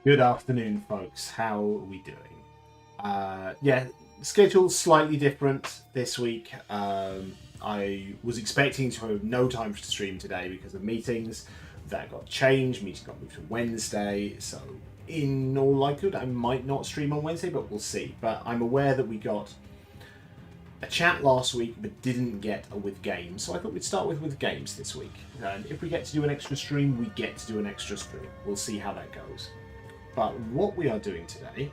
Good afternoon, folks. How are we doing? Yeah, schedule's slightly different this week. I was expecting to have no time to stream today because of meetings. That got changed. Meeting got moved to Wednesday. So, in all likelihood, I might not stream on Wednesday, but we'll see. But I'm aware that we got a chat last week, but didn't get a with games. So I thought we'd start with games this week. And if we get to do an extra stream, we get to do an extra stream. We'll see how that goes. But what we are doing today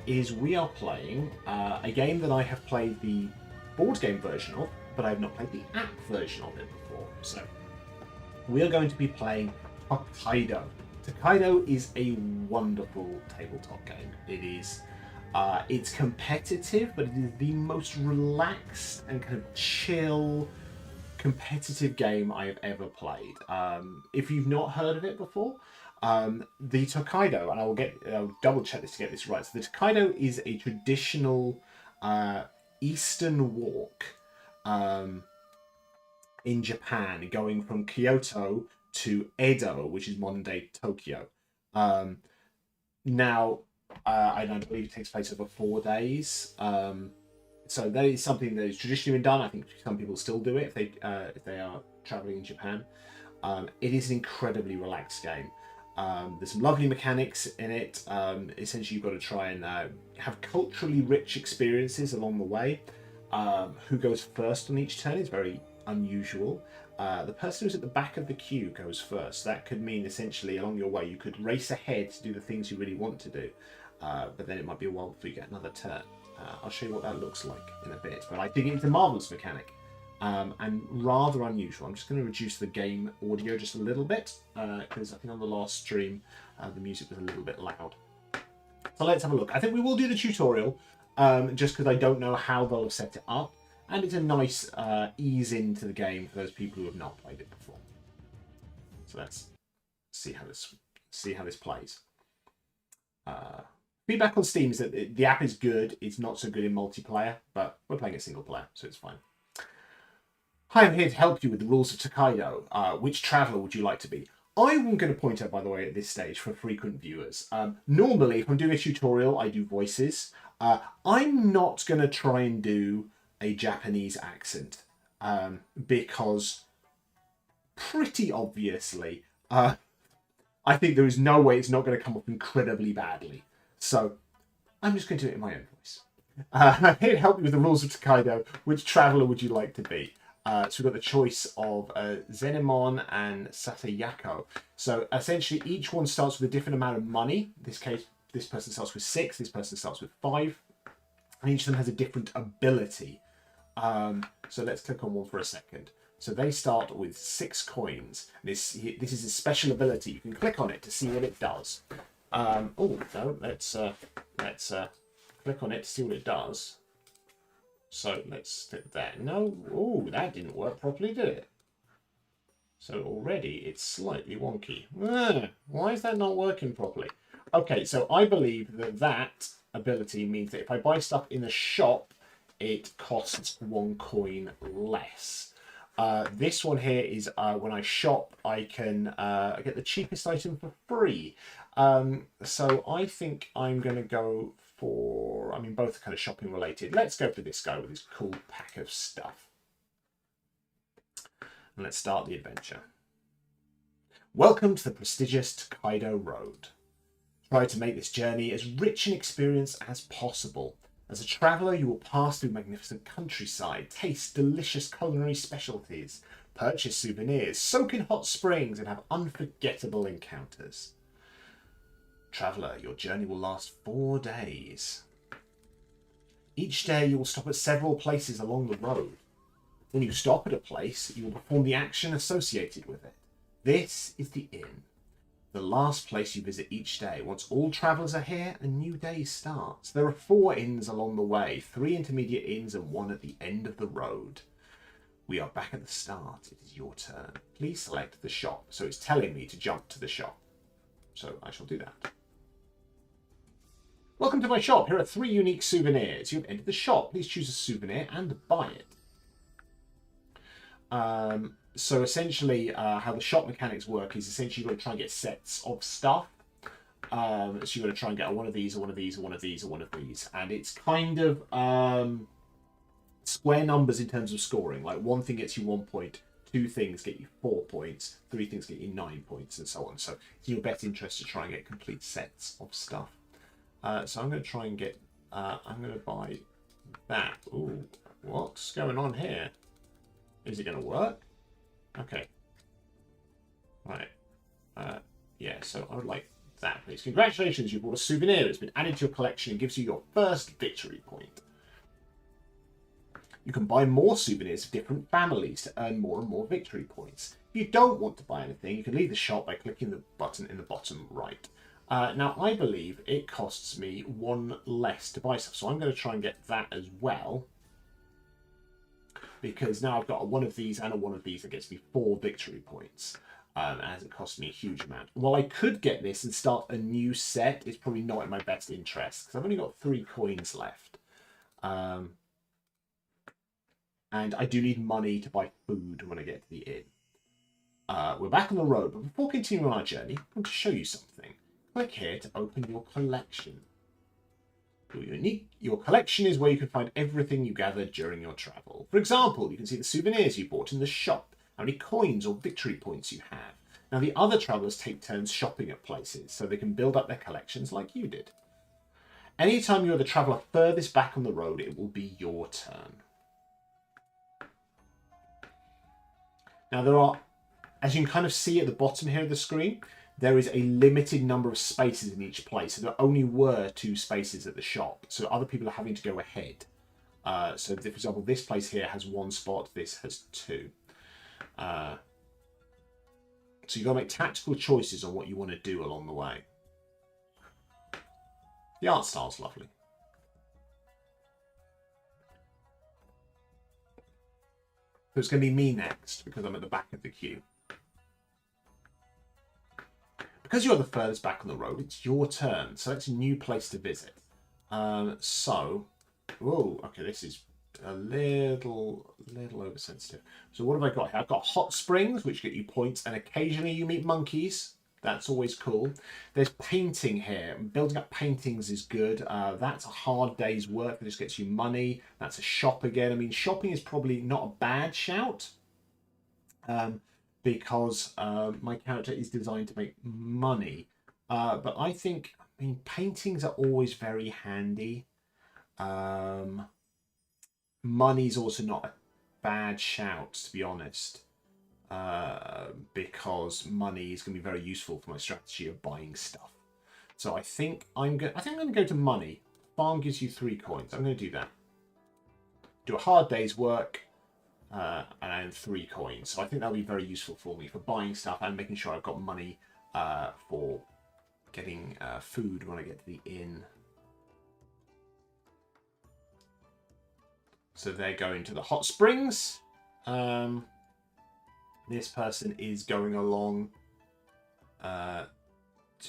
is we are playing a game that I have played the board game version of, but I have not played the app version of it before. So we are going to be playing Tokaido. Tokaido is a wonderful tabletop game. It is, it's competitive, but it is the most relaxed and kind of chill competitive game I have ever played. If you've not heard of it before, the Tokaido, and I'll double check this to get this right. So the Tokaido is a traditional Eastern walk in Japan, going from Kyoto to Edo, which is modern day Tokyo. Now, I don't believe it takes place over 4 days. So that is something that is traditionally been done. I think some people still do it if they are traveling in Japan. It is an incredibly relaxed game. There's some lovely mechanics in it. Essentially, you've got to try and have culturally rich experiences along the way. Who goes first on each turn is very unusual. The person who's at the back of the queue goes first. That could mean essentially along your way you could race ahead to do the things you really want to do, but then it might be a while before you get another turn. I'll show you what that looks like in a bit. But I think it's a marvellous mechanic. And rather unusual. I'm just going to reduce the game audio just a little bit because I think on the last stream the music was a little bit loud. So let's have a look. I think we will do the tutorial just because I don't know how they'll have set it up, and it's a nice ease into the game for those people who have not played it before. So let's see how this plays. Feedback on Steam is that the app is good. It's not so good in multiplayer, but we're playing it single player, so it's fine. Hi, I'm here to help you with the rules of Tokaido. Which traveller would you like to be? I'm going to point out, by the way, at this stage for frequent viewers. Normally, if I'm doing a tutorial, I do voices. I'm not going to try and do a Japanese accent because pretty obviously, I think there is no way it's not going to come up incredibly badly. So I'm just going to do it in my own voice. I'm here to help you with the rules of Tokaido. Which traveller would you like to be? So we've got the choice of Zenemon and Satayako. So essentially each one starts with a different amount of money. In this case, this person starts with 6, this person starts with 5. And each of them has a different ability. So let's click on one for a second. So they start with 6 coins. This is a special ability. You can click on it to see what it does. Oh, no, let's click on it to see what it does. So let's stick that. No, oh, that didn't work properly, did it? So already it's slightly wonky. Why is that not working properly? Okay, so I believe that ability means that if I buy stuff in a shop, it costs 1 coin less. This one here is when I shop, I can get the cheapest item for free. So I think I'm going to go for, I mean, both are kind of shopping related. Let's go for this guy with his cool pack of stuff. And let's start the adventure. Welcome to the prestigious Tokaido Road. Try to make this journey as rich in experience as possible. As a traveller, you will pass through magnificent countryside, taste delicious culinary specialties, purchase souvenirs, soak in hot springs, and have unforgettable encounters. Traveller, your journey will last 4 days. Each day you will stop at several places along the road. When you stop at a place, you will perform the action associated with it. This is the inn, the last place you visit each day. Once all travellers are here, a new day starts. There are 4 inns along the way, 3 intermediate inns and 1 at the end of the road. We are back at the start. It is your turn. Please select the shop. So it's telling me to jump to the shop. So I shall do that. Welcome to my shop. Here are 3 unique souvenirs. You've entered the shop. Please choose a souvenir and buy it. So essentially, how the shop mechanics work is essentially you've got to try and get sets of stuff. So you're going to try and get one of these, or one of these, or one of these, or one of these. And it's kind of square numbers in terms of scoring. Like one thing gets you 1 point, two things get you 4 points, three things get you 9 points, and so on. So it's in your best interest to try and get complete sets of stuff. So I'm going to try and get, I'm going to buy that. Ooh, what's going on here? Is it going to work? Okay. Right. Yeah, so I would like that, please. Congratulations, you bought a souvenir. It's been added to your collection and gives you your first victory point. You can buy more souvenirs of different families to earn more and more victory points. If you don't want to buy anything, you can leave the shop by clicking the button in the bottom right. Now, I believe it costs me 1 less to buy stuff, so I'm going to try and get that as well. Because now I've got one of these and a one of these that gets me 4 victory points. It hasn't cost me a huge amount. While I could get this and start a new set, it's probably not in my best interest, because I've only got 3 coins left. And I do need money to buy food when I get to the inn. We're back on the road, but before continuing on our journey, I want to show you something. Click here to open your collection. Your collection is where you can find everything you gathered during your travel. For example, you can see the souvenirs you bought in the shop, how many coins or victory points you have. Now, the other travellers take turns shopping at places, so they can build up their collections like you did. Anytime you're the traveller furthest back on the road, it will be your turn. Now, there are, as you can kind of see at the bottom here of the screen, there is a limited number of spaces in each place. So there only were 2 spaces at the shop. So other people are having to go ahead. So, for example, this place here has 1 spot. This has 2. So you've got to make tactical choices on what you want to do along the way. The art style's lovely. So it's going to be me next, because I'm at the back of the queue. Because you're the furthest back on the road, it's your turn. Select a new place to visit. Whoa, okay, this is a little oversensitive. So what have I got here? I've got hot springs, which get you points, and occasionally you meet monkeys. That's always cool. There's painting here. Building up paintings is good. That's a hard day's work. That just gets you money. That's a shop again. I mean, shopping is probably not a bad shout. Because my character is designed to make money. But I think, paintings are always very handy. Money's also not a bad shout, to be honest. Because money is going to be very useful for my strategy of buying stuff. So I think I'm going to go to money. Farm gives you 3 coins. I'm going to do that. Do a hard day's work. And 3 coins. So I think that'll be very useful for me for buying stuff and making sure I've got money for getting food when I get to the inn. So they're going to the hot springs. This person is going along to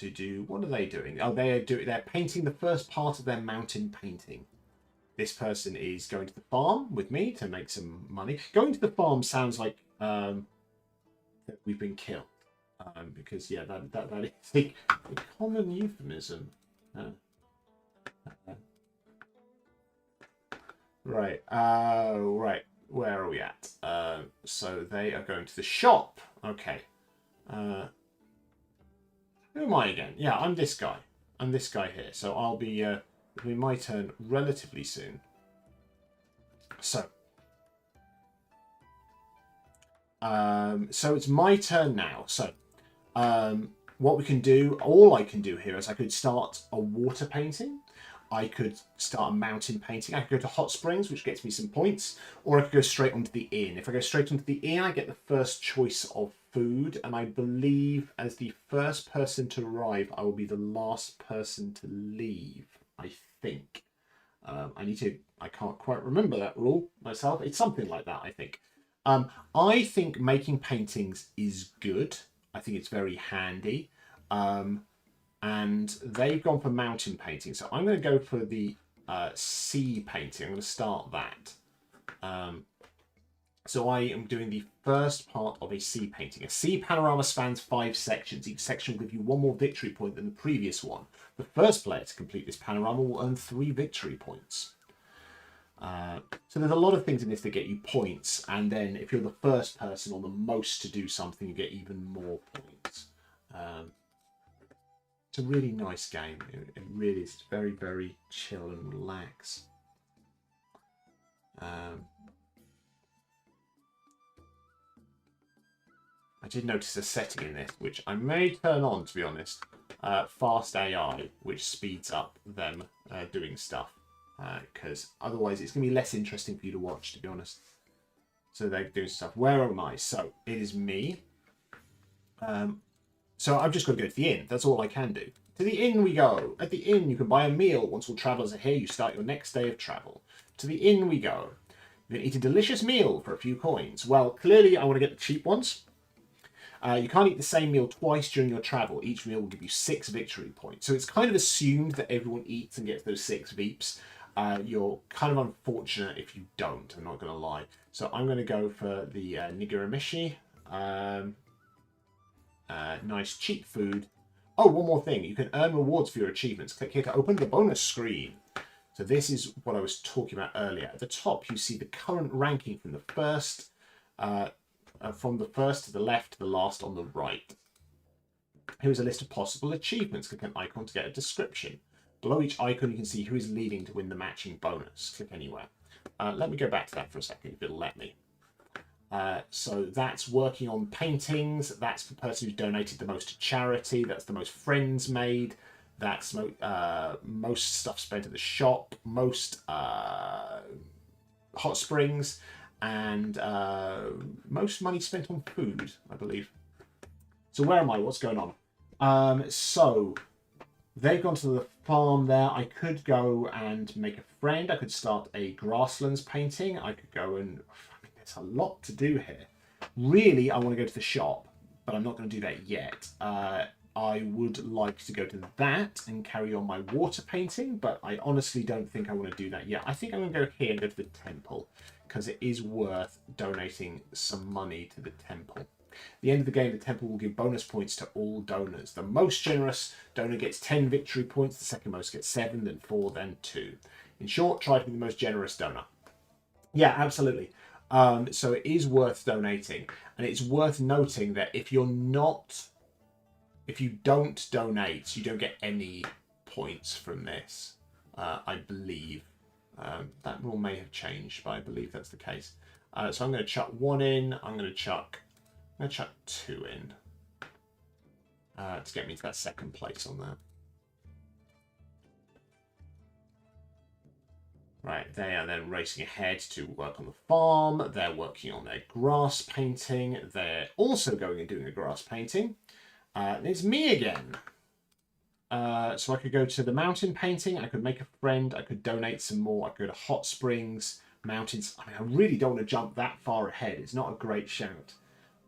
do... What are they doing? Oh, they're painting the first part of their mountain painting. This person is going to the farm with me to make some money. Going to the farm sounds like that we've been killed. Because, yeah, that is a common euphemism. Right. Right. Where are we at? So they are going to the shop. Okay. Who am I again? Yeah, I'm this guy. I'm this guy here. So I'll be... It'll be my turn relatively soon. So it's my turn now. So what we can do, all I can do here is I could start a water painting. I could start a mountain painting. I could go to hot springs, which gets me some points, or I could go straight onto the inn. If I go straight onto the inn, I get the first choice of food, and I believe as the first person to arrive, I will be the last person to leave. I think. I can't quite remember that rule myself. It's something like that, I think. I think making paintings is good. I think it's very handy. And they've gone for mountain painting. So I'm going to go for the sea painting. I'm going to start that. So I am doing the first part of a sea painting. A sea panorama spans 5 sections. Each section will give you 1 more victory point than the previous one. The first player to complete this panorama will earn 3 victory points. So there's a lot of things in this that get you points, and then if you're the first person or the most to do something, you get even more points. It's a really nice game. It really is. It's very, very chill and relax. I did notice a setting in this, which I may turn on, to be honest. Fast AI, which speeds up them doing stuff. Because otherwise it's going to be less interesting for you to watch, to be honest. So they're doing stuff. Where am I? So it is me. So I've just got to go to the inn. That's all I can do. To the inn we go. At the inn you can buy a meal. Once all travellers are here, you start your next day of travel. To the inn we go. You can eat a delicious meal for a few coins. Well, clearly I want to get the cheap ones. You can't eat the same meal twice during your travel. Each meal will give you 6 victory points. So it's kind of assumed that everyone eats and gets those 6 veeps. You're kind of unfortunate if you don't, I'm not going to lie. So I'm going to go for the nigirimishi. Nice cheap food. Oh, one more thing. You can earn rewards for your achievements. Click here to open the bonus screen. So this is what I was talking about earlier. At the top, you see the current ranking from the first to the left to the last on the right. Here's a list of possible achievements. Click an icon to get a description. Below each icon, you can see who is leading to win the matching bonus. Click anywhere. Let me go back to that for a second, if it'll let me. So that's working on paintings. That's the person who's donated the most to charity. That's the most friends made. That's most stuff spent at the shop. Most hot springs. And most money spent on food, I believe. So where am I? What's going on? So they've gone to the farm there. I could go and make a friend. I could start a grasslands painting. I could go and... I mean, there's a lot to do here. Really, I want to go to the shop, but I'm not going to do that yet. I would like to go to that and carry on my water painting, but I honestly don't think I want to do that yet. I think I'm going to go here and go to the temple, because it is worth donating some money to the temple. At the end of the game, the temple will give bonus points to all donors. The most generous donor gets 10 victory points, the second most gets 7, then 4, then 2. In short, try to be the most generous donor. Yeah, absolutely. So it is worth donating, and it's worth noting that if you don't donate, you don't get any points from this, I believe. That rule may have changed, but I believe that's the case. So I'm going to chuck 1 in. I'm going to chuck 2 in to get me to that second place on there. Right, they are then racing ahead to work on the farm. They're working on their grass painting. They're also going and doing a grass painting. It's me again. So I could go to the mountain painting. I could make a friend. I could donate some more. I could go to hot springs, mountains. I mean, I really don't want to jump that far ahead. It's not a great shout.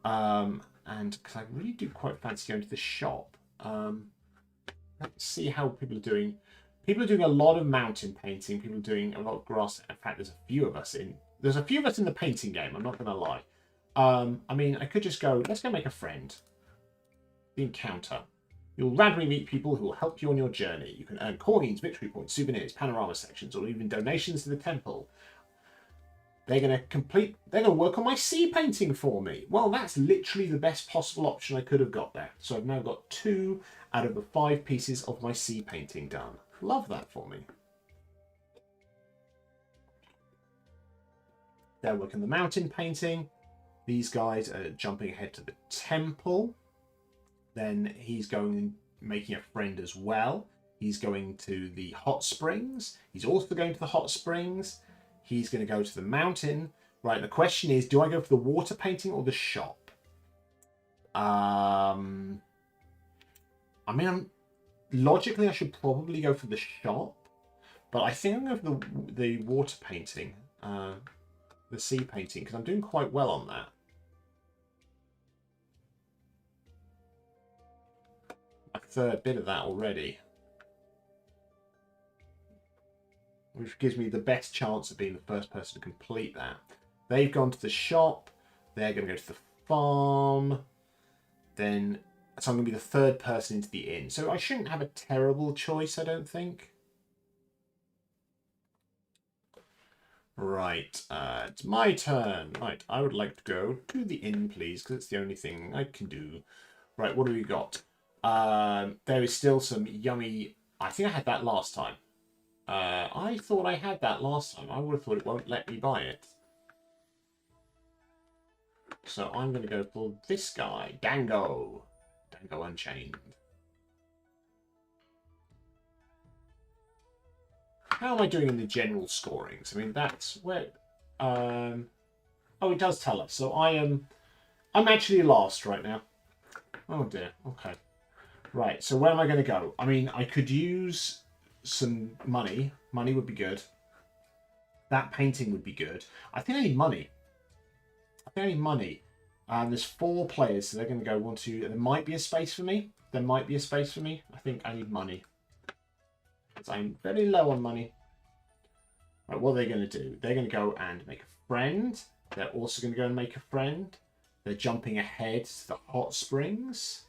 And because I really do quite fancy going to the shop. Let's see how people are doing. People are doing a lot of mountain painting. People are doing a lot of grass. In fact, there's a few of us in the painting game. I'm not going to lie. I mean, I could just go, let's go make a friend. The encounter. You'll randomly meet people who will help you on your journey. You can earn coins, victory points, souvenirs, panorama sections, or even donations to the temple. They're going to work on my sea painting for me. Well, that's literally the best possible option I could have got there. So I've now got 2 out of the 5 pieces of my sea painting done. Love that for me. They're working the mountain painting. These guys are jumping ahead to the temple. Then he's going and making a friend as well. He's going to the hot springs. He's also going to the hot springs. He's going to go to the mountain. Right, the question is, do I go for the water painting or the shop? I mean, logically, I should probably go for the shop. But I think I'm going for the water painting. The sea painting, because I'm doing quite well on that. A third bit of that already. Which gives me the best chance of being the first person to complete that. They've gone to the shop. They're going to go to the farm. Then, so I'm going to be the third person into the inn. So I shouldn't have a terrible choice, I don't think. Right, it's my turn. Right, I would like to go to the inn, please, because it's the only thing I can do. Right, what do we got? There is still some yummy... I think I had that last time. I thought I had that last time. I would have thought it won't let me buy it. So I'm going to go for this guy, Dango. Dango Unchained. How am I doing in the general scorings? I mean, that's where... oh, it does tell us. So I'm actually last right now. Oh dear, okay. Right, so where am I going to go? I mean, I could use some money. Money would be good. That painting would be good. I think I need money. There's 4 players, so they're going to go 1, 2. There might be a space for me. I think I need money. Because I'm very low on money. Right, what are they going to do? They're going to go and make a friend. They're also going to go and make a friend. They're jumping ahead to the hot springs.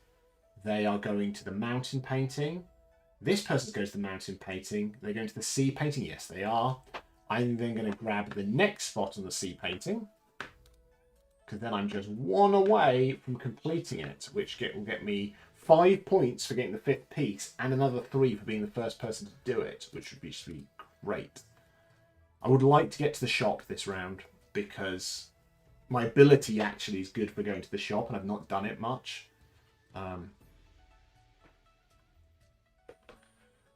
They are going to the mountain painting. This person's going to the mountain painting. They're going to the sea painting. Yes, they are. I'm then going to grab the next spot on the sea painting. Because then I'm just 1 away from completing it, which will get me 5 points for getting the 5th piece and another 3 for being the first person to do it, which would be great. I would like to get to the shop this round because my ability actually is good for going to the shop and I've not done it much.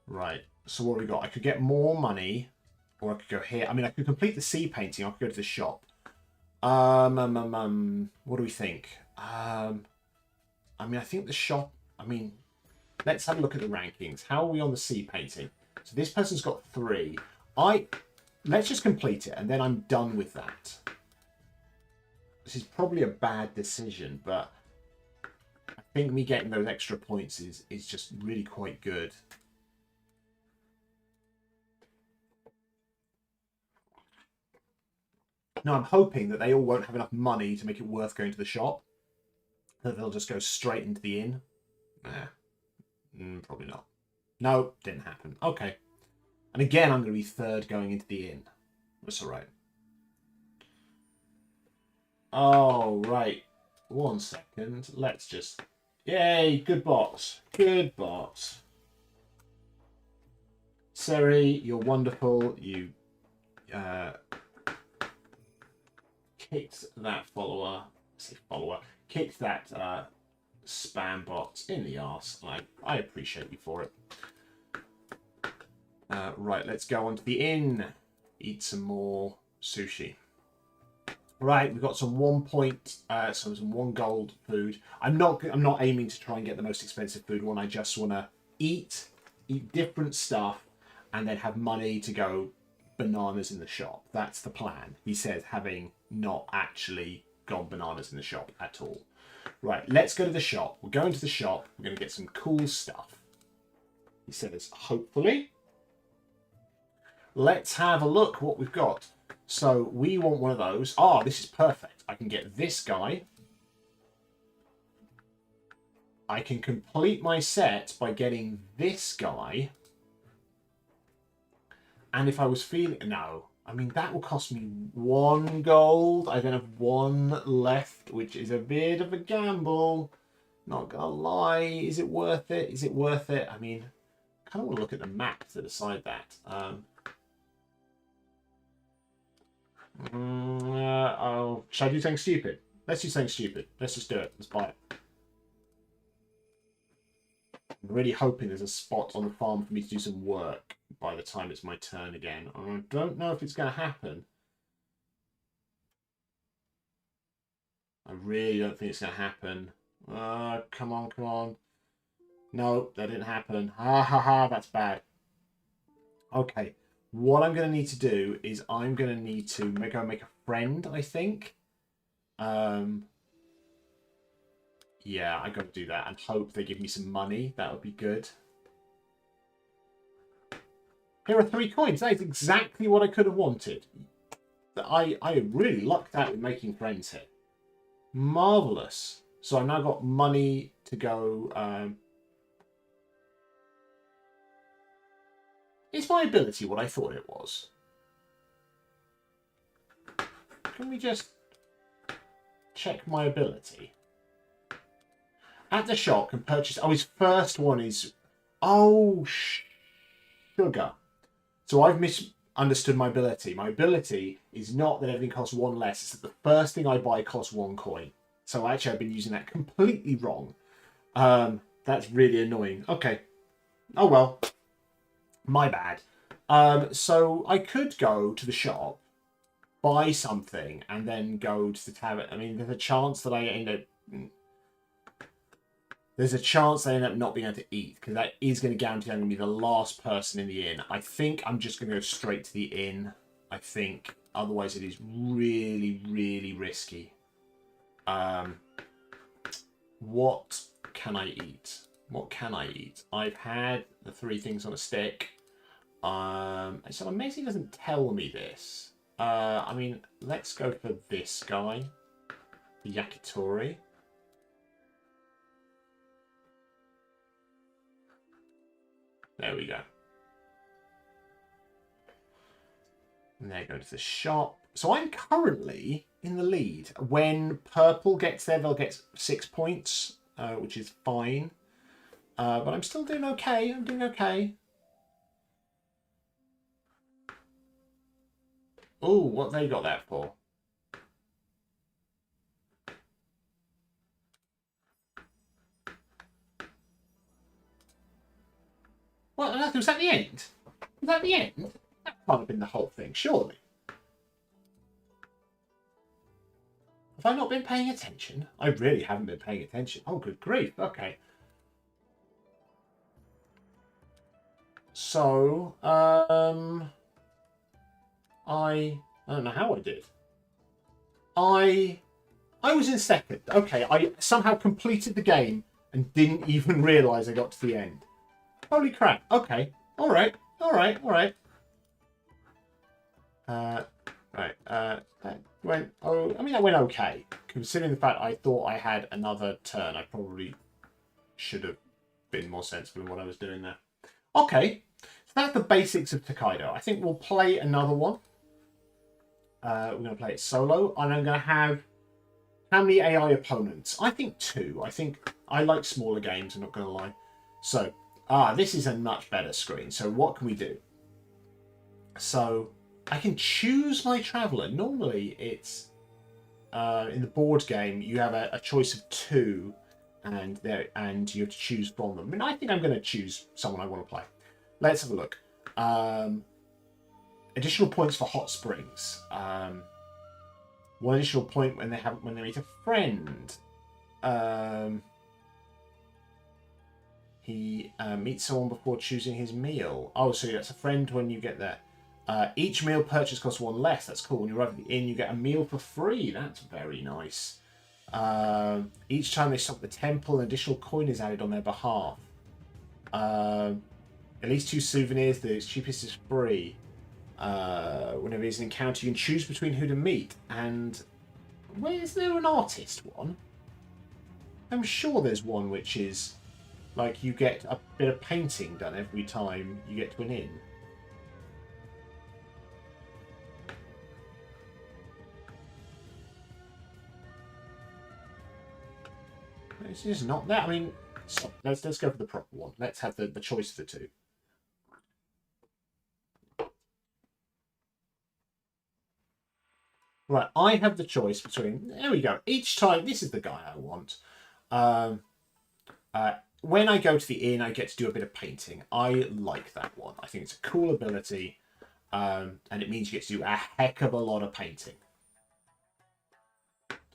Right, so what have we got? I could get more money or I could go here. I mean, I could complete the sea painting. I could go to the shop. What do we think? I mean, I think the shop... I mean, let's have a look at the rankings. How are we on the sea painting? So this person's got 3. Let's just complete it, and then I'm done with that. This is probably a bad decision, but I think me getting those extra points is just really quite good. Now, I'm hoping that they all won't have enough money to make it worth going to the shop. That they'll just go straight into the inn. Nah, probably not. No, didn't happen. Okay. And again, I'm going to be third going into the inn. That's all right. Oh, right. 1 second. Let's just... Yay, good bots. Good bots. Seri, you're wonderful. You kicked that kicked that spam bot in the arse. I appreciate you for it. Right, let's go on to the inn. Eat some more sushi. Right, we've got some 1 point, some 1 gold food. I'm not aiming to try and get the most expensive food one. I just want to eat different stuff, and then have money to go bananas in the shop. That's the plan. He says, having not actually gone bananas in the shop at all. Right, let's go to the shop. We're going to the shop. We're going to get some cool stuff. He says, hopefully. Let's have a look what we've got. So we want one of those. Ah, this is perfect. I can get this guy. I can complete my set by getting this guy. And if I was feeling... No. I mean, that will cost me 1 gold. I then have 1 left, which is a bit of a gamble. Not gonna lie. Is it worth it? Is it worth it? I mean, I kind of want to look at the map to decide that. Should I do something stupid? Let's do something stupid. Let's just do it. Let's buy it. I'm really hoping there's a spot on the farm for me to do some work by the time it's my turn again. I don't know if it's going to happen. I really don't think it's going to happen. Come on, come on. No, that didn't happen. Ha ha ha, that's bad. Okay. What I'm going to need to do is I'm going to need to go make a friend, I think. Yeah, I got to do that and hope they give me some money. That would be good. Here are 3 coins. That is exactly what I could have wanted. I really lucked out with making friends here. Marvelous. So I've now got money to go. Is my ability what I thought it was? Can we just check my ability? At the shop, can purchase. Oh, his first one is. Oh, sugar. So I've misunderstood my ability. My ability is not that everything costs one less. It's that the first thing I buy costs 1 coin. So actually, I've been using that completely wrong. That's really annoying. Okay. Oh well. My bad. So I could go to the shop, buy something, and then go to the tavern. I mean, there's a chance that I end up. There's a chance I end up not being able to eat, because that is going to guarantee I'm going to be the last person in the inn. I think I'm just going to go straight to the inn. I think. Otherwise, it is really, really risky. What can I eat? What can I eat? I've had the 3 things on a stick. So amazing doesn't tell me this. I mean, let's go for this guy. The yakitori. There we go. And there, go to the shop. So I'm currently in the lead. When purple gets there, they'll get 6 points, which is fine. But I'm still doing okay. I'm doing okay. Oh, what they got that for? What on earth was that the end? Was that the end? That can't have been the whole thing, surely. Have I not been paying attention? I really haven't been paying attention. Oh, good grief. Okay. So, I don't know how I did. I was in second. Okay, I somehow completed the game and didn't even realise I got to the end. Holy crap. Okay. Alright. Alright. Alright. That went... Oh, I mean, that went okay. Considering the fact I thought I had another turn, I probably should have been more sensible in what I was doing there. Okay. So that's the basics of Tokaido. I think we'll play another one. We're going to play it solo. And I'm going to have... How many AI opponents? I think 2. I think I like smaller games, I'm not going to lie. So, this is a much better screen. So what can we do? So I can choose my traveller. Normally it's in the board game you have a choice of 2 and you have to choose from them. I mean, I think I'm going to choose someone I want to play. Let's have a look. Additional points for hot springs. 1 additional point when they meet a friend. He meets someone before choosing his meal. Oh, so that's a friend when you get there. Each meal purchase costs 1 less. That's cool. When you arrive at the inn, you get a meal for free. That's very nice. Each time they stop at the temple, an additional coin is added on their behalf. At least 2 souvenirs. The cheapest is free. Whenever there's an encounter, you can choose between who to meet. And is there an artist one? I'm sure there's one which is like you get a bit of painting done every time you get to an inn. It's just not that. I mean, so let's go for the proper one. Let's have the choice of the 2. Right, I have the choice between... There we go. Each time... This is the guy I want. When I go to the inn, I get to do a bit of painting. I like that one. I think it's a cool ability. And it means you get to do a heck of a lot of painting.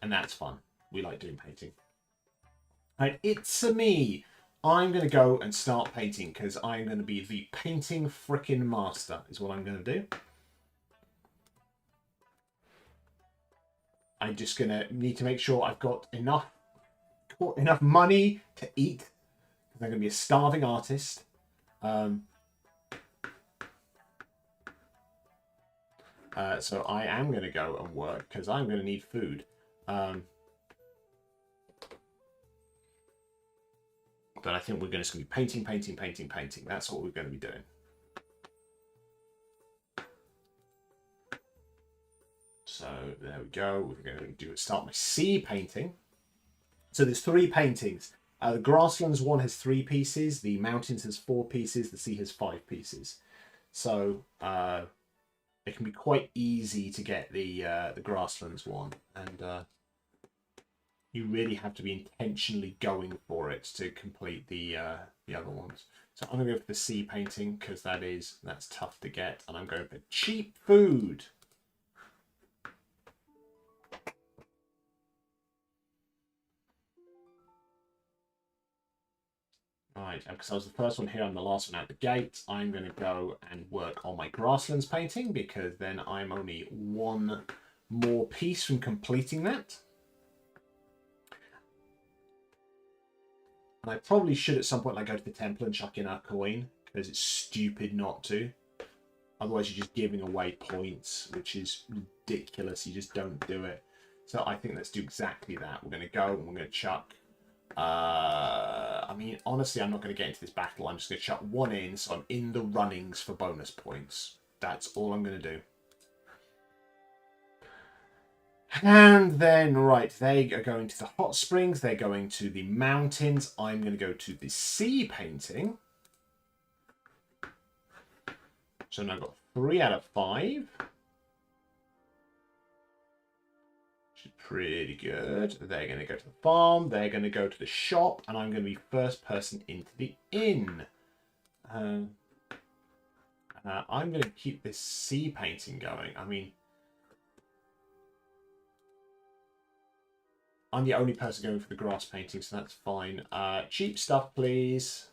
And that's fun. We like doing painting. Right, it's me. I'm going to go and start painting because I'm going to be the painting frickin' master is what I'm going to do. I'm just going to need to make sure I've got enough money to eat. Because I'm going to be a starving artist. So I am going to go and work because I'm going to need food. But I think we're going to be painting, painting, painting, painting. That's what we're going to be doing. So there we go. We're going to start my sea painting. So there's 3 paintings. The grasslands one has 3 pieces. The mountains has 4 pieces. The sea has 5 pieces. So it can be quite easy to get the grasslands one, and you really have to be intentionally going for it to complete the other ones. So I'm gonna go for the sea painting because that's tough to get, and I'm going for cheap food. Right, because I was the first one here, I'm the last one out the gate. I'm going to go and work on my grasslands painting because then I'm only 1 more piece from completing that. And I probably should at some point go to the temple and chuck in a coin because it's stupid not to. Otherwise you're just giving away points, which is ridiculous. You just don't do it. So I think let's do exactly that. We're going to go and we're going to chuck. I mean, honestly, I'm not going to get into this battle. I'm just going to chuck 1 in, so I'm in the runnings for bonus points. That's all I'm going to do. And then, right, they are going to the hot springs. They're going to the mountains. I'm going to go to the sea painting. So now I've got 3 out of 5. Pretty good. They're going to go to the farm. They're going to go to the shop. And I'm going to be first person into the inn. I'm going to keep this sea painting going. I mean, I'm the only person going for the grass painting, so that's fine. Cheap stuff, please.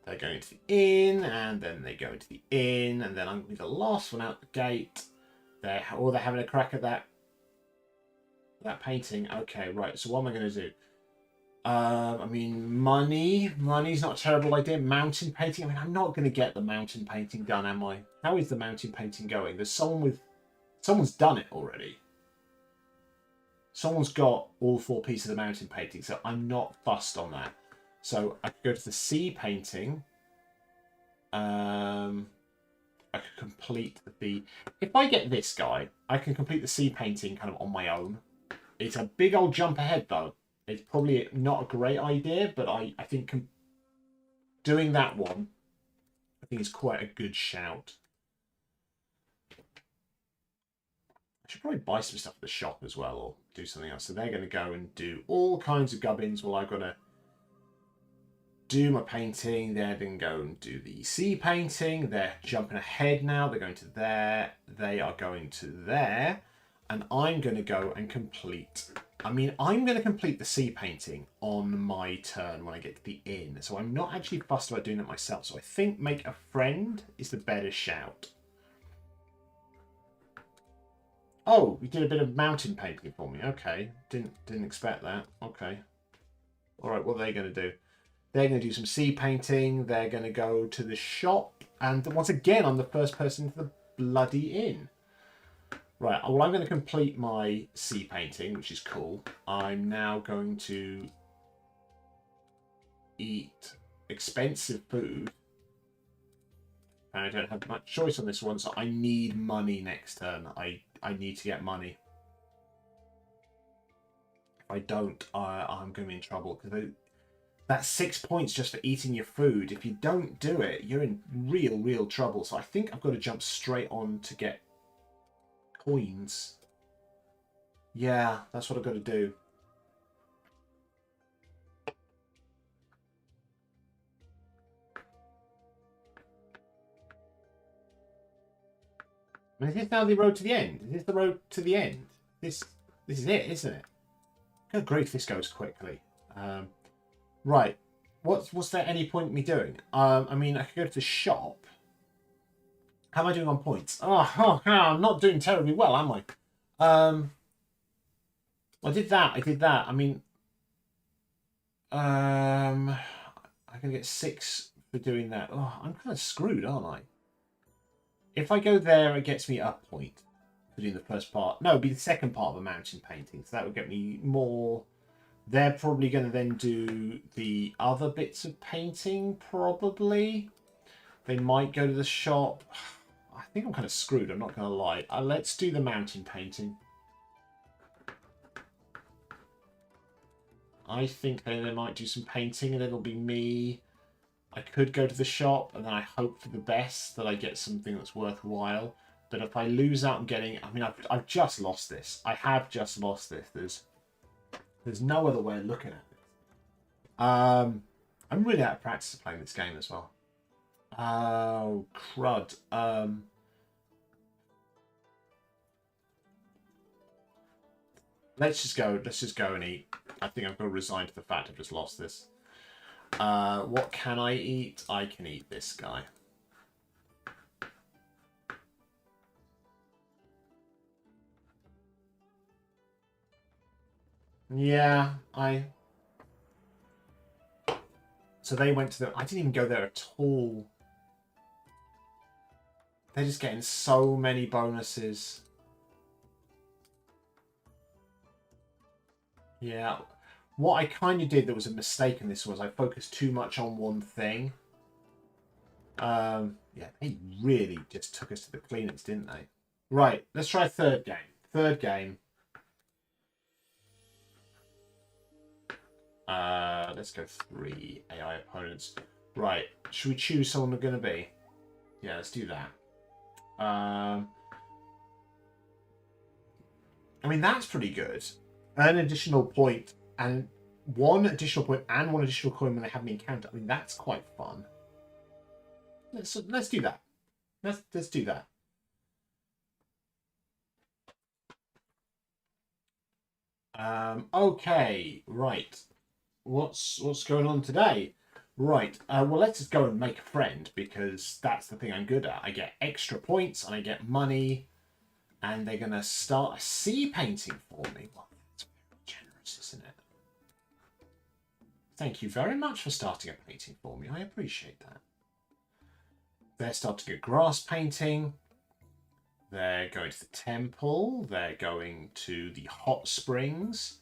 They're going to the inn, and then they go into the inn, and then I'm going to be the last one out the gate. They're having a crack at that painting. Okay, right. So what am I going to do? I mean, money's not a terrible idea. Mountain painting. I mean, I'm not going to get the mountain painting done, am I? How is the mountain painting going? There's someone's done it already. Someone's got all 4 pieces of the mountain painting, so I'm not fussed on that. So I could go to the sea painting. I could complete the... If I get this guy, I can complete the sea painting kind of on my own. It's a big old jump ahead, though. It's probably not a great idea, but I think doing that one, I think is quite a good shout. I should probably buy some stuff at the shop as well, or do something else. So they're going to go and do all kinds of gubbins while I've got to do my painting. They're then go and do the sea painting. They're jumping ahead now. They're going to there. They are going to there. And I'm going to go and complete... I mean, I'm going to complete the sea painting on my turn when I get to the inn. So I'm not actually fussed about doing it myself. So I think make a friend is the better shout. Oh, you did a bit of mountain painting for me. Okay. Didn't expect that. Okay. All right, what are they going to do? They're going to do some sea painting. They're going to go to the shop. And once again, I'm the first person into the bloody inn. Right, well, I'm going to complete my sea painting, which is cool. I'm now going to eat expensive food. And I don't have much choice on this one, so I need money next turn. I need to get money. If I don't, I'm going to be in trouble. Because that's 6 points just for eating your food. If you don't do it, you're in real trouble. So I think I've got to jump straight on to get coins. Yeah, that's what I've got to do. I mean, is this now the road to the end? Is this the road to the end? This is it, isn't it? Good grief, this goes quickly. Right. What's there any point in me doing? I mean, I could go to the shop. How am I doing on points? Oh, I'm not doing terribly well, am I? I did that. I mean, I can get 6 for doing that. Oh, I'm kind of screwed, aren't I? If I go there, it gets me a point for doing the first part. No, it'd be the second part of the mountain painting. So that would get me more. They're probably going to then do the other bits of painting, probably. They might go to the shop. I think I'm kind of screwed, I'm not going to lie. Let's do the mountain painting. I think they might do some painting and it'll be me. I could go to the shop and then I hope for the best that I get something that's worthwhile. But if I lose out on getting... I mean, I've just lost this. I have just lost this. There's no other way of looking at this. I'm really out of practice of playing this game as well. Oh, crud. Let's just go and eat. I think I've got to resign to the fact I've just lost this. What can I eat? I can eat this guy. Yeah, So they went to the... I didn't even go there at all. They're just getting so many bonuses. Yeah. What I kind of did that was a mistake in this was I focused too much on one thing. Yeah, they really just took us to the cleaners, didn't they? Right, let's try third game. Third game. Let's go 3 AI opponents. Right, should we choose someone we're going to be? Yeah, let's do that. I mean, that's pretty good. An additional point and one additional point and one additional coin when they have an encounter. I mean, that's quite fun. Let's do that. Let's do that. Okay, right. What's going on today? Right. Well, let's just go and make a friend because that's the thing I'm good at. I get extra points and I get money, and they're gonna start a sea painting for me. Well, that's very generous, isn't it? Thank you very much for starting a painting for me. I appreciate that. They're starting a grass painting. They're going to the temple. They're going to the hot springs.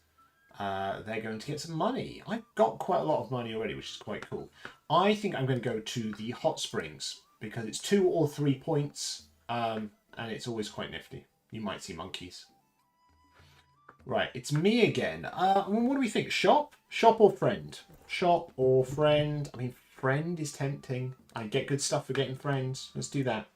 They're going to get some money. I've got quite a lot of money already, which is quite cool. I think I'm going to go to the hot springs because it's 2 or 3 points, and it's always quite nifty. You might see monkeys. Right, it's me again. What do we think? Shop? Shop or friend? Shop or friend? I mean, friend is tempting. I get good stuff for getting friends. Let's do that.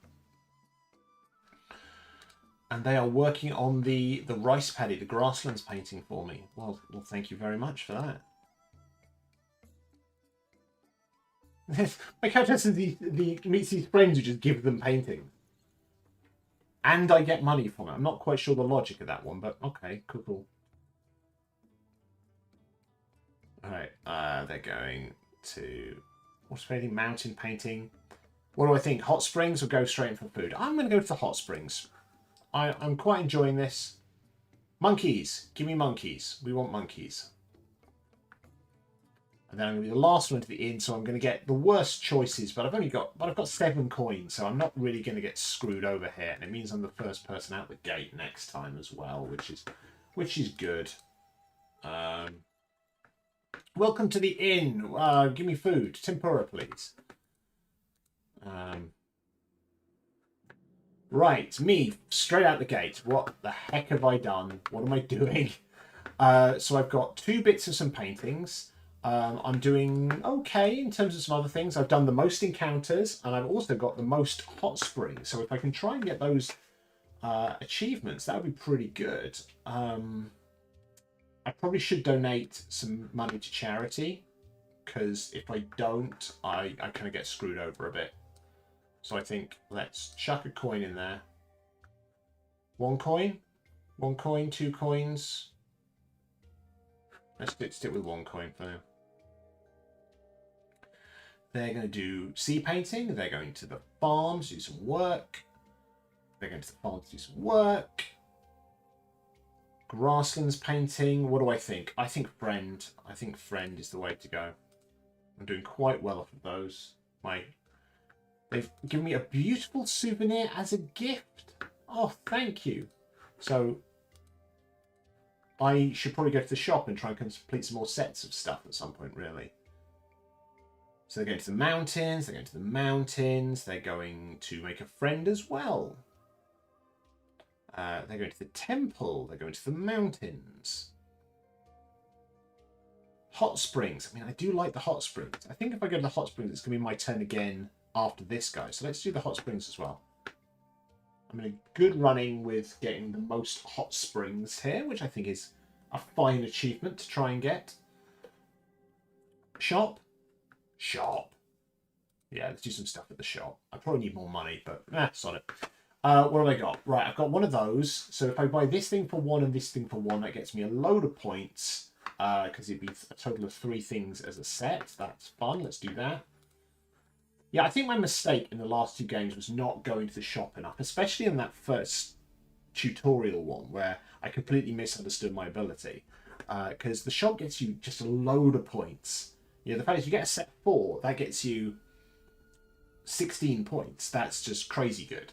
And they are working on the rice paddy, the grasslands painting for me. Well, thank you very much for that. My character meets these friends who just give them painting. And I get money from it. I'm not quite sure the logic of that one, but okay, cool. Alright, they're going to... What's painting? Mountain painting. What do I think? Hot springs or go straight in for food? I'm going to go to the hot springs. I'm quite enjoying this. Monkeys. Give me monkeys. We want monkeys. And then I'm going to be the last one to the inn, so I'm going to get the worst choices, but I've got 7 coins, so I'm not really going to get screwed over here. And it means I'm the first person out the gate next time as well, which is good. Welcome to the inn. Give me food. Tempura, please. Right, me, straight out the gate. What the heck have I done? What am I doing? So I've got 2 bits of some paintings. I'm doing okay in terms of some other things. I've done the most encounters, and I've also got the most hot springs. So if I can try and get those achievements, that would be pretty good. I probably should donate some money to charity, because if I don't, I kind of get screwed over a bit. So I think let's chuck a coin in there. 1 coin? 1 coin, 2 coins. Let's stick with 1 coin for now. They're going to do sea painting. They're going to the farm to do some work. They're going to the farm to do some work. Grasslands painting. What do I think? I think friend. I think friend is the way to go. I'm doing quite well off of those. My They've given me a beautiful souvenir as a gift. Oh, thank you. So I should probably go to the shop and try and complete some more sets of stuff at some point, really. So they're going to the mountains, they're going to the mountains, they're going to make a friend as well. They're going to the temple, they're going to the mountains. Hot springs. I mean, I do like the hot springs. I think if I go to the hot springs, it's going to be my turn again after this guy. So let's do the hot springs as well. I'm in a good running with getting the most hot springs here, which I think is a fine achievement to try and get. Shop. Shop. Yeah, let's do some stuff at the shop. I probably need more money, but sod it. What have I got? Right, I've got one of those. So if I buy this thing for 1 and this thing for 1, that gets me a load of points. Because it'd be a total of 3 things as a set. That's fun. Let's do that. Yeah, I think my mistake in the last 2 games was not going to the shop enough, especially in that first tutorial one where I completely misunderstood my ability. Because the shop gets you just a load of points. You know, the fact is you get a set 4, that gets you 16 points. That's just crazy good.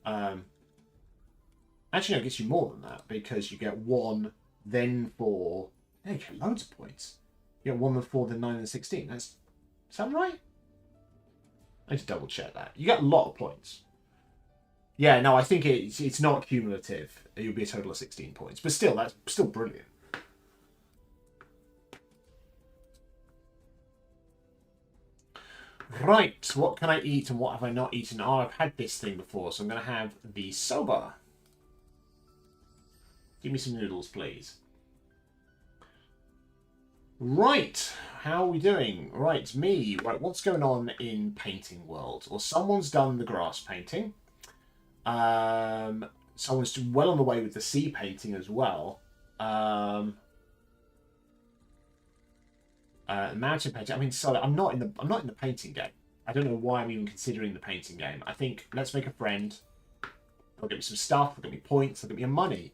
Actually, no, it gets you more than that because you get 1, then 4. Yeah, you get loads of points. You get 1, then 4, then 9, then 16. Is that right? I need to double check that. You get a lot of points. Yeah, no, I think it's not cumulative. It'll be a total of 16 points. But still, that's still brilliant. Right, what can I eat and what have I not eaten? Oh, I've had this thing before, so I'm going to have the soba. Give me some noodles, please. Right, how are we doing? Right, me. Right, what's going on in painting world? Well, someone's done the grass painting. Someone's well on the way with the sea painting as well. Mountain painting. I mean, sorry, I'm not in the painting game. I don't know why I'm even considering the painting game. I think let's make a friend. They'll get me some stuff. They'll get me points. They'll get me money.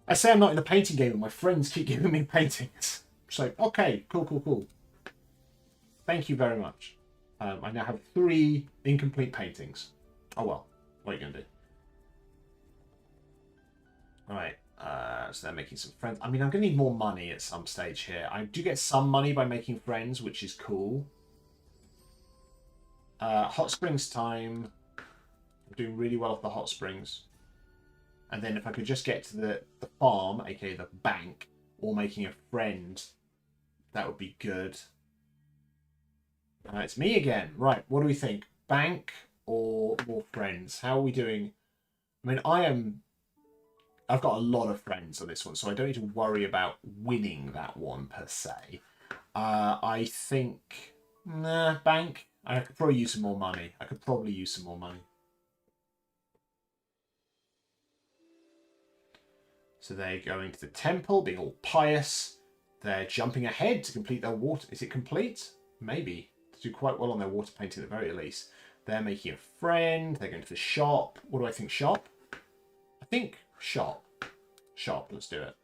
I say I'm not in the painting game, and my friends keep giving me paintings. So okay, cool. Thank you very much. I now have 3 incomplete paintings. Oh well, what are you gonna do? All right. So they're making some friends. I mean, I'm going to need more money at some stage here. I do get some money by making friends, which is cool. Hot springs time. I'm doing really well with the hot springs. And then if I could just get to the farm, aka the bank, or making a friend, that would be good. It's me again. Right, what do we think? Bank or more friends? How are we doing? I mean, I've got a lot of friends on this one, so I don't need to worry about winning that one per se. I think... Nah, bank. I could probably use some more money. So they're going to the temple, being all pious. They're jumping ahead to complete their water... Is it complete? Maybe. They do quite well on their water painting at the very least. They're making a friend. They're going to the shop. What do I think? Shop? I think shop. Shop. Let's do it.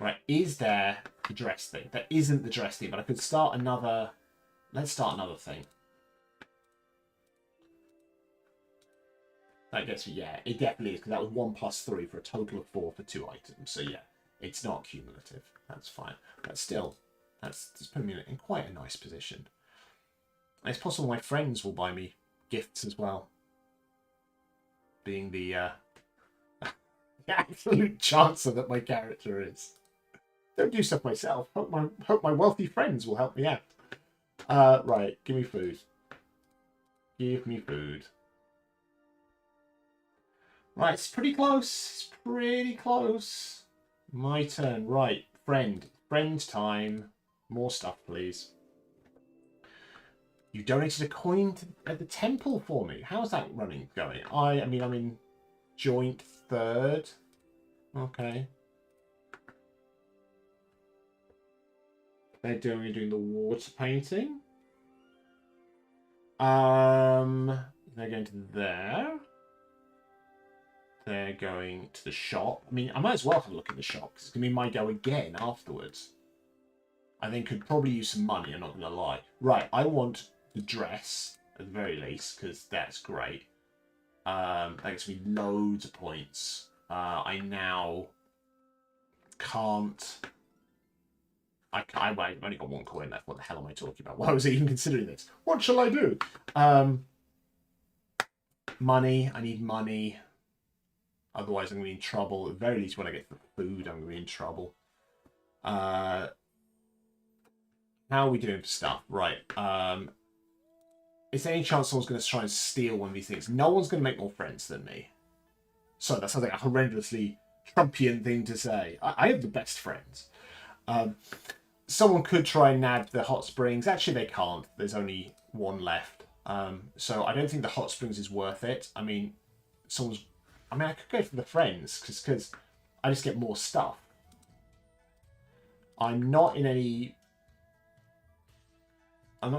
Right. Is there the dress thing? There isn't the dress thing, but I could start another... Let's start another thing. That gets me, yeah, it definitely is, because that was 1 + 3 for a total of 4 for 2 items. So yeah, it's not cumulative. That's fine. But still, that's putting me in quite a nice position. And it's possible my friends will buy me gifts as well. Being the absolute chancer that my character is. Don't do stuff myself. Hope my wealthy friends will help me out. Right, give me food. Give me food. Right, it's pretty close. It's pretty close. My turn. Right, friend. Friend time. More stuff, please. You donated a coin at the temple for me. How's that going? I mean, I'm in joint 3rd. Okay. They're doing the water painting. They're going to there. They're going to the shop. I mean, I might as well have a look at the shop, because it's going to be my go again afterwards. I then could probably use some money, I'm not going to lie. Right, I want the dress at the very least, because that's great. That gets me loads of points. I now can't. I've only got one coin left. What the hell am I talking about? Why was I even considering this? What shall I do? Money. I need money. Otherwise, I'm going to be in trouble. At the very least, when I get the food, I'm going to be in trouble. How are we doing for stuff? Right. Is there any chance someone's going to try and steal one of these things? No one's going to make more friends than me. So that sounds like a horrendously Trumpian thing to say. I have the best friends. Someone could try and nab the hot springs. Actually, they can't. There's only one left. So I don't think the hot springs is worth it. I mean, I could go for the friends because I just get more stuff. I'm not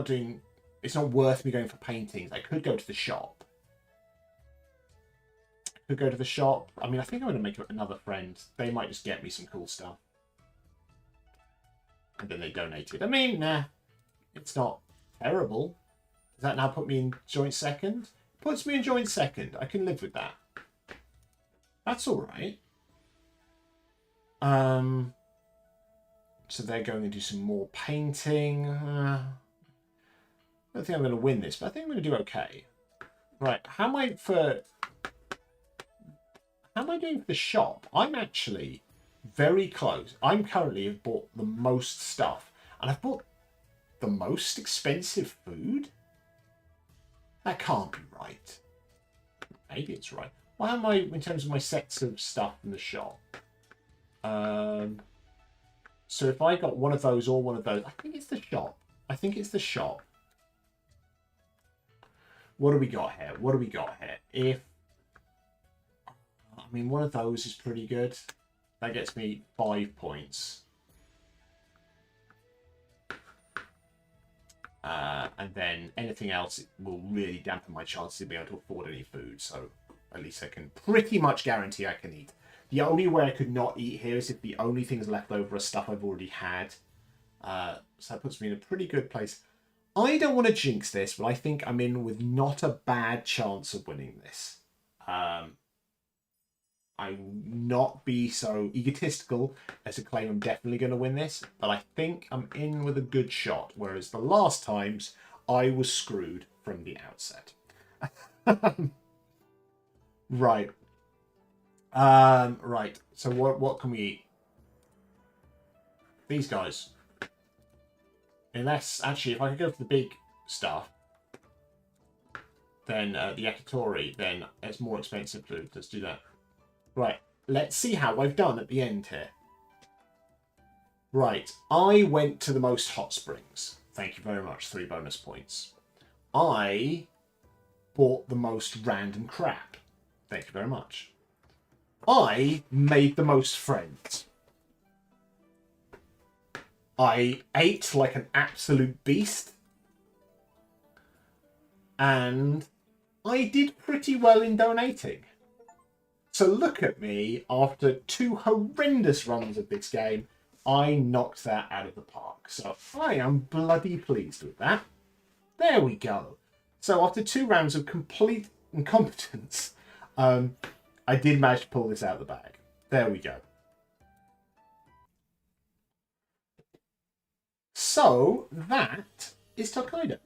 doing. It's not worth me going for paintings. I could go to the shop. I think I'm going to make another friend. They might just get me some cool stuff. And then they donate it. I mean, nah. It's not terrible. Does that now put me in joint second? Puts me in joint second. I can live with that. That's alright. So they're going to do some more painting. I don't think I'm going to win this, but I think I'm going to do okay. Right, how am I doing for the shop? I'm actually very close. I'm currently have bought the most stuff, and I've bought the most expensive food? That can't be right. Maybe it's right. Why am I in terms of my sets of stuff in the shop? So if I got one of those or one of those, I think it's the shop. What do we got here? One of those is pretty good. That gets me 5 points. And then anything else will really dampen my chances of being able to afford any food. So at least I can pretty much guarantee I can eat. The only way I could not eat here is if the only things left over are stuff I've already had. So that puts me in a pretty good place. I don't want to jinx this, but I think I'm in with not a bad chance of winning this. I will not be so egotistical as to claim I'm definitely going to win this, but I think I'm in with a good shot, whereas the last times I was screwed from the outset. Right. Right. So what can we eat? These guys. Unless, actually, if I could go for the big stuff, then the yakitori, then it's more expensive food. Let's do that. Right, let's see how I've done at the end here. Right, I went to the most hot springs. Thank you very much, 3 bonus points. I bought the most random crap. Thank you very much. I made the most friends. I ate like an absolute beast. And I did pretty well in donating. So look at me, after 2 horrendous runs of this game, I knocked that out of the park. So I am bloody pleased with that. There we go. So after 2 rounds of complete incompetence, I did manage to pull this out of the bag. There we go. So that is Tokaido.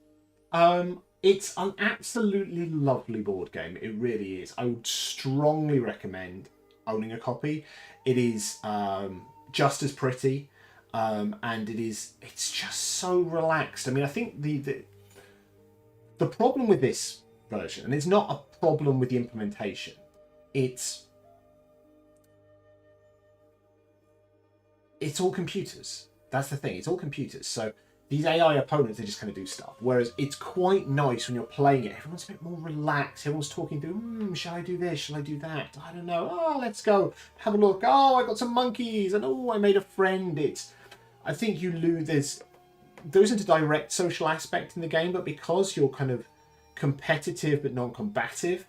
It's an absolutely lovely board game. It really is. I would strongly recommend owning a copy. It is just as pretty, and it's just so relaxed. I mean, I think the problem with this version, and it's not a problem with the implementation, it's all computers. That's the thing. It's all computers. So these AI opponents, they just kind of do stuff. Whereas it's quite nice when you're playing it. Everyone's a bit more relaxed. Everyone's talking through, shall I do this? Shall I do that? I don't know. Oh, let's go. Have a look. Oh, I got some monkeys. And oh, I made a friend. I think you lose. There isn't a direct social aspect in the game, but because you're kind of competitive but non-combative,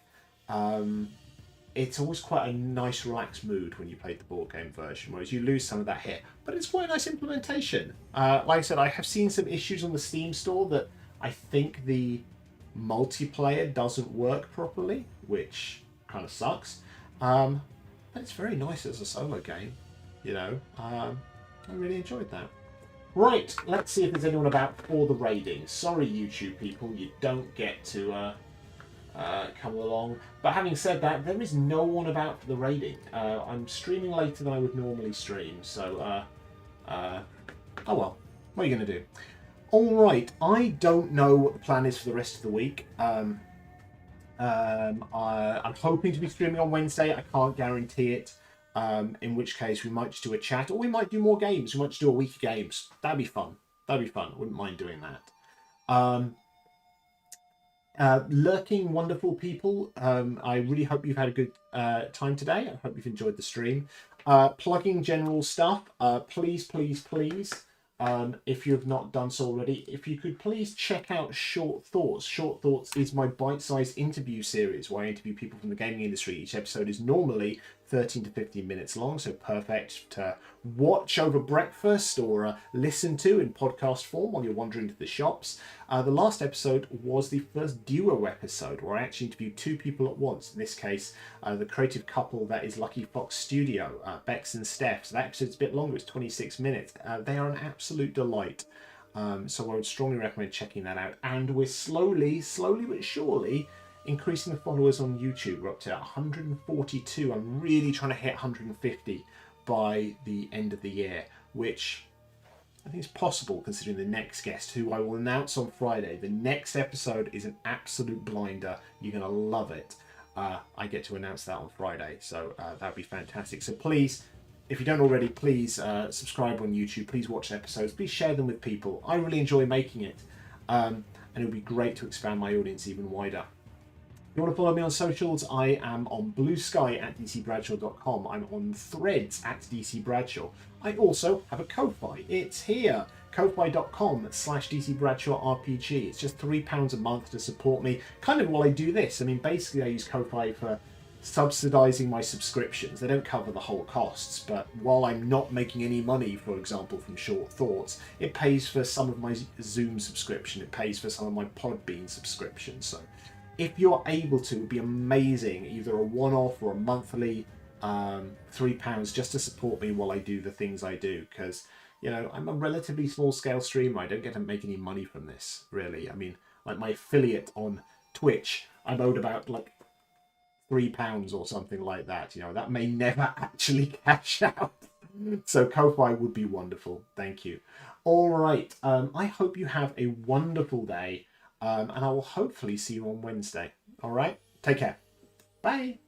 it's always quite a nice, relaxed mood when you play the board game version, whereas you lose some of that here. But it's quite a nice implementation. Like I said, I have seen some issues on the Steam store that I think the multiplayer doesn't work properly, which kind of sucks. But it's very nice as a solo game, you know. I really enjoyed that. Right, let's see if there's anyone about for the raiding. Sorry, YouTube people, you don't get to come along. But having said that, there is no one about for the raiding. I'm streaming later than I would normally stream, so oh well, what are you going to do? All right, I don't know what the plan is for the rest of the week. I'm hoping to be streaming on Wednesday. I can't guarantee it. In which case we might just do a chat, or we might do more games. We might just do a week of games. That'd be fun. That'd be fun. I wouldn't mind doing that. Lurking wonderful people, I really hope you've had a good time today. I hope you've enjoyed the stream. Plugging general stuff, please, if you have not done so already, if you could please check out Short Thoughts. Short Thoughts is my bite-sized interview series where I interview people from the gaming industry. Each episode is normally 13 to 15 minutes long, so perfect to watch over breakfast or listen to in podcast form while you're wandering to the shops. The last episode was the first duo episode where I actually interviewed two people at once. In this case, the creative couple that is Lucky Fox Studio, Bex and Steph. So that episode's a bit longer, it's 26 minutes. They are an absolute delight. So I would strongly recommend checking that out. And we're slowly but surely increasing the followers on YouTube. We're up to 142. I'm really trying to hit 150 by the end of the year, which I think is possible considering the next guest, who I will announce on Friday. The next episode is an absolute blinder. You're going to love it. I get to announce that on Friday, so that'd be fantastic. So please, if you don't already, please subscribe on YouTube. Please watch episodes. Please share them with people. I really enjoy making it, and it would be great to expand my audience even wider. If you want to follow me on socials, I am on Blue Sky at dcbradshaw.com. I'm on Threads at dcbradshaw. I also have a Ko-Fi. It's here, ko-fi.com/dcbradshawrpg. It's just £3 a month to support me, kind of while I do this. I mean, basically I use Ko-Fi for subsidising my subscriptions. They don't cover the whole costs, but while I'm not making any money, for example, from Short Thoughts, it pays for some of my Zoom subscription. It pays for some of my Podbean subscriptions. So if you're able to, it would be amazing, either a one-off or a monthly £3 just to support me while I do the things I do, because, you know, I'm a relatively small-scale streamer. I don't get to make any money from this, really. I mean, like my affiliate on Twitch, I'm owed about, like, £3 or something like that. You know, that may never actually cash out. So Ko-Fi would be wonderful. Thank you. All right. I hope you have a wonderful day. And I will hopefully see you on Wednesday. All right? Take care. Bye.